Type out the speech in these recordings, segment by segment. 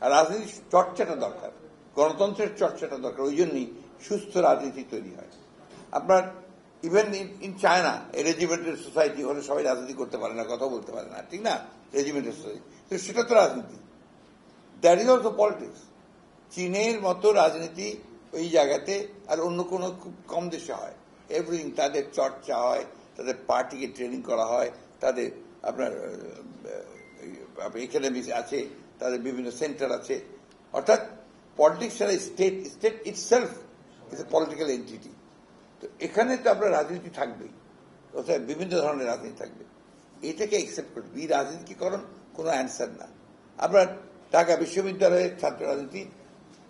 আর রাজনীতির চর্চাটা দরকার, গণতন্ত্রের চর্চাটা দরকার। ওই জন্যই সুস্থ রাজনীতি তৈরি হয়। আপনার ইভেন ইন চায়না রেজিমেন্টের সোসাইটি হলে সবাই রাজনীতি করতে পারে না, কথা বলতে পারে না, ঠিক না? রেজিমেন্টের সোসাইটি, তো সেটা তো রাজনীতি, দ্যাট ইজ অলসো পলিটিক্স। চীনের মতো রাজনীতি ওই জায়গাতে আর অন্য কোনো খুব কম দেশে হয়। এভরিথিং তাদের চর্চা হয়, তাদের পার্টিকে ট্রেনিং করা হয়, তাদের আপনার একাডেমি আছে, তাদের বিভিন্ন সেন্টার আছে। অর্থাৎ পলিটিক্স ছাড়া state itself is a political entity. তো এখানে তো আপনার রাজনীতি থাকবেই, অর্থাৎ বিভিন্ন ধরনের রাজনীতি থাকবে। এটাকে অ্যাকসেপ্ট করবে। রাজনীতিকরণ কোনো অ্যান্সার না। আপনার ঢাকা বিশ্ববিদ্যালয়ের ছাত্র রাজনীতি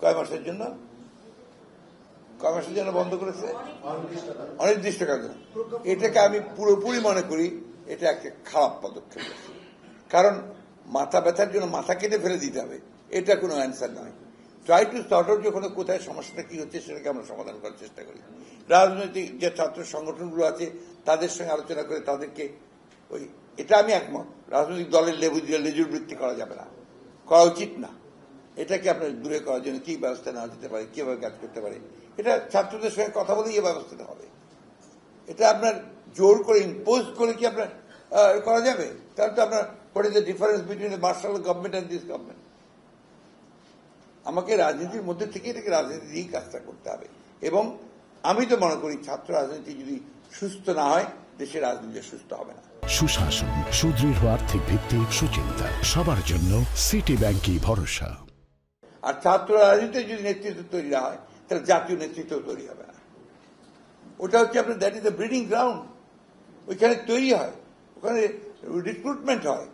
কয় মাসের জন্য বন্ধ করেছে, অনির্দিষ্টকালের জন্য। এটাকে আমি পুরোপুরি মনে করি এটা একটা খারাপ পদক্ষেপ। কারণ মাথা ব্যথার জন্য মাথা কেটে ফেলে দিতে হবে, এটা কোনো অ্যান্সার নয়। ট্রাই টু সর্ট আউট যখন কোথায় সমস্যাটা কি হচ্ছে সেটাকে আমরা সমাধান করার চেষ্টা করি। রাজনৈতিক যে ছাত্র সংগঠনগুলো আছে তাদের সঙ্গে আলোচনা করে তাদেরকে এটা আমি একমত, রাজনৈতিক দলের লেজুর বৃত্তি করা যাবে না, করা উচিত না। এটাকে আপনার দূরে করার জন্য কি ব্যবস্থা নেওয়া যেতে পারে, কিভাবে কাজ করতে পারে, এটা ছাত্রদের সঙ্গে কথা বলেই এই ব্যবস্থাটা হবে। এটা আপনার জোর করে ইম্পোজ করে কি আপনার করা যাবে? তাহলে তো আপনার what is the difference between the martial government and this government? আমাকে রাজনীতির মধ্যে থেকে এটাকে রাজনীতি দিয়েই কাজটা করতে হবে। এবং আমি তো মনে করি ছাত্র রাজনীতি যদি সুস্থ না হয় দেশের রাজনীতি সুস্থ হবে না। সুশাসন, সুদৃঢ় আর্থিক ভিত্তি, সুচিন্তা, সবার জন্য সিটি ব্যাংকই ভরসা। আর ছাত্র রাজনীতিতে যদি নেতৃত্ব তৈরি না হয় তাহলে জাতীয় নেতৃত্ব তৈরি হবে না। ওটা হচ্ছে আপনার that is the breeding ground. ওইখানে তৈরি হয়, ওখানে রিক্রুটমেন্ট হয়,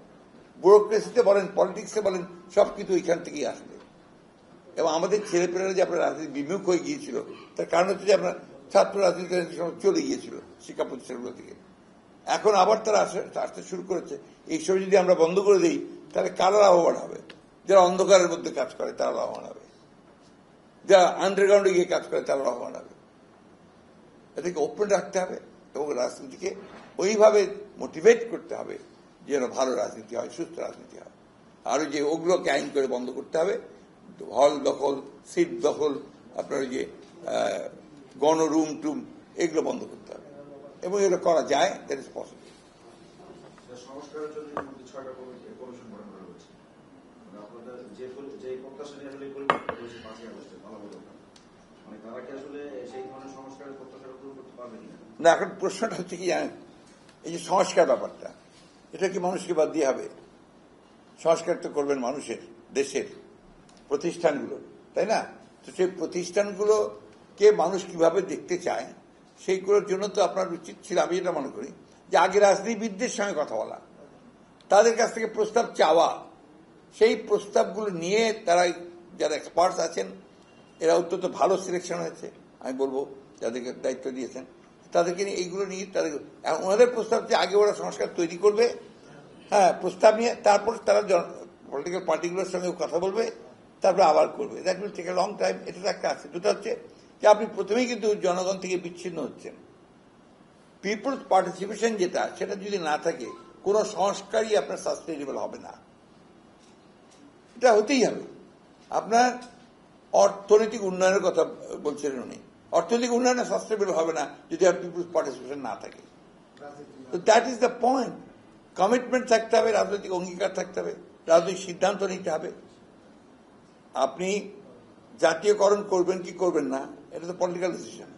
ব্যুরোক্রেসিতে বলেন, পলিটিক্সে বলেন, সবকিছু ওইখান থেকেই আসবে। এবং আমাদের ছেলেপেলেরা যে আপনার রাজনীতি বিমুখ হয়ে গিয়েছিল তার কারণ হচ্ছে যে আপনার ছাত্র রাজনীতি চলে গিয়েছিল শিক্ষা প্রতিষ্ঠানগুলো থেকে। এখন আবার তারা আসতে শুরু করেছে। এইসব যদি আমরা বন্ধ করে দিই তাহলে কারা লাভবান হবে? যারা অন্ধকারের মধ্যে কাজ করে তারা লাভবান হবে, যারা আন্ডারগ্রাউন্ডে গিয়ে কাজ করে তারা লাভবান হবে। এটাকে ওপেন রাখতে হবে এবং রাজনীতিকে ওইভাবে মোটিভেট করতে হবে যেন ভালো রাজনীতি হয়, সুস্থ রাজনীতি হয়। আর যে ওগুলোকে আইন করে বন্ধ করতে হবে, হল দখল, সিট দখল, আপনার যে গণ রুম টুম, এগুলো বন্ধ করতে হবে। এবং এগুলো করা যায়, দ্যাট ইজ পসিবল। সংস্কারের জন্য 6টা কমিশন গঠন করা হয়েছে। আপনাদের যে প্রত্যাশা নিয়ে আসলে পরিবর্তন করেছে 5ই আগস্টে মানে তারা কি আসলে সেই ধরনের সংস্কারের প্রত্যাশা পূরণ করতে পারবে কিনা? না, এখন প্রশ্নটা হচ্ছে কি জানেন, এই যে সংস্কার ব্যাপারটা, এটা কি মানুষকে বাদ দিয়ে হবে? সংস্কার তো করবেন মানুষের, দেশের প্রতিষ্ঠানগুলো, তাই না? তো সেই প্রতিষ্ঠানগুলোকে মানুষ কিভাবে দেখতে চায় সেইগুলোর জন্য তো আপনার উচিত ছিল, আমি এটা মনে করি, যে আগে রাজনীতিবিদদের সঙ্গে কথা বলা, তাদের কাছ থেকে প্রস্তাব চাওয়া, সেই প্রস্তাবগুলো নিয়ে তারা যারা এক্সপার্টস আছেন, এরা অত্যন্ত ভালো সিলেকশন হয়েছে আমি বলবো, যাদেরকে দায়িত্ব দিয়েছেন তাদেরকে নিয়ে এইগুলো নিয়ে তাদের ওনাদের প্রস্তাব যে আগে ওরা সংস্কার তৈরি করবে, হ্যাঁ, প্রস্তাব নিয়ে তারপর তারা পলিটিক্যাল পার্টিগুলোর সঙ্গে কথা বলবে, তারপরে আবার করবে। That will take a long time. এটা একটা আছে। দুটো হচ্ছে যে আপনি প্রথমেই কিন্তু জনগণ থেকে বিচ্ছিন্ন হচ্ছেন। পিপলস পার্টিসিপেশন যেটা, সেটা যদি না থাকে কোনো সংস্কারই আপনার সাস্টেইনেবল হবে না। এটা হতেই হবে। আপনার অর্থনৈতিক উন্নয়নের কথা বলছিলেন উনি, অর্থনৈতিক উন্নয়নে সাস্টেইনেবল হবে না যদি আর পিপলস পার্টিসিপেশন না থাকে। তো that is the point. Commitment থাকতে হবে, রাজনৈতিক অঙ্গীকার থাকতে হবে, রাজনৈতিক সিদ্ধান্ত নিতে হবে। আপনি জাতীয়করণ করবেন কি করবেন না, এটা তো পলিটিক্যাল ডিসিশন।